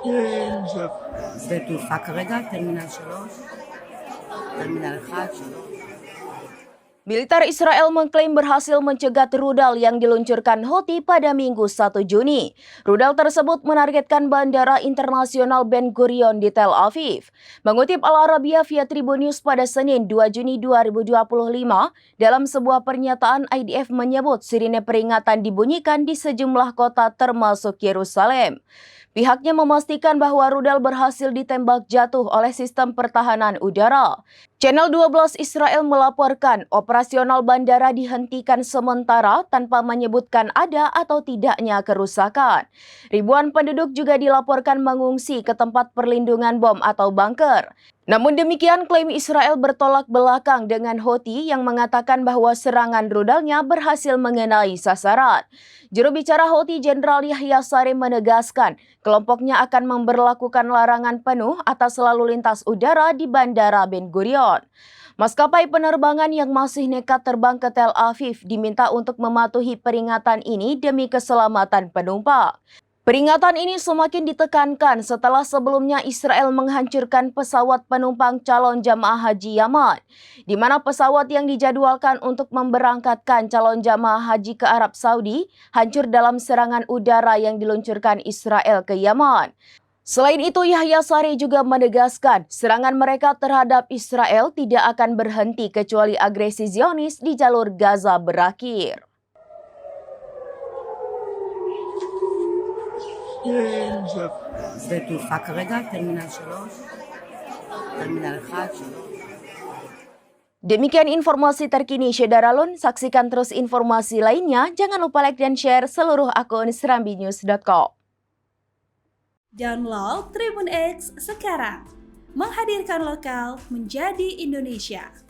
שדה תעופה כרגע, טרמינל 3, טרמינל 1, 3. Militer Israel mengklaim berhasil mencegat rudal yang diluncurkan Houthi pada Minggu 1 Juni. Rudal tersebut menargetkan Bandara Internasional Ben Gurion di Tel Aviv. Mengutip Al Arabiya via Tribun News pada Senin 2 Juni 2025, dalam sebuah pernyataan IDF menyebut sirine peringatan dibunyikan di sejumlah kota termasuk Yerusalem. Pihaknya memastikan bahwa rudal berhasil ditembak jatuh oleh sistem pertahanan udara. Channel 12 Israel melaporkan operasional bandara dihentikan sementara tanpa menyebutkan ada atau tidaknya kerusakan. Ribuan penduduk juga dilaporkan mengungsi ke tempat perlindungan bom atau bunker. Namun demikian, klaim Israel bertolak belakang dengan Houthi yang mengatakan bahwa serangan rudalnya berhasil mengenai sasaran. Juru bicara Houthi Jenderal Yahya Saree menegaskan kelompoknya akan memberlakukan larangan penuh atas lalu lintas udara di Bandara Ben Gurion. Maskapai penerbangan yang masih nekat terbang ke Tel Aviv diminta untuk mematuhi peringatan ini demi keselamatan penumpang. Peringatan ini semakin ditekankan setelah sebelumnya Israel menghancurkan pesawat penumpang calon jamaah haji Yaman, di mana pesawat yang dijadwalkan untuk memberangkatkan calon jamaah haji ke Arab Saudi hancur dalam serangan udara yang diluncurkan Israel ke Yaman. Selain itu, Yahya Saree juga menegaskan serangan mereka terhadap Israel tidak akan berhenti kecuali agresi Zionis di jalur Gaza berakhir. שדה תעופה כרגע, טרמינל 3, טרמינל 1, 3. Demikian informasi terkini Syederalun. Saksikan terus informasi lainnya. Jangan lupa like dan share seluruh akun serambinews.com. Download Tribun X sekarang. Menghadirkan lokal menjadi Indonesia.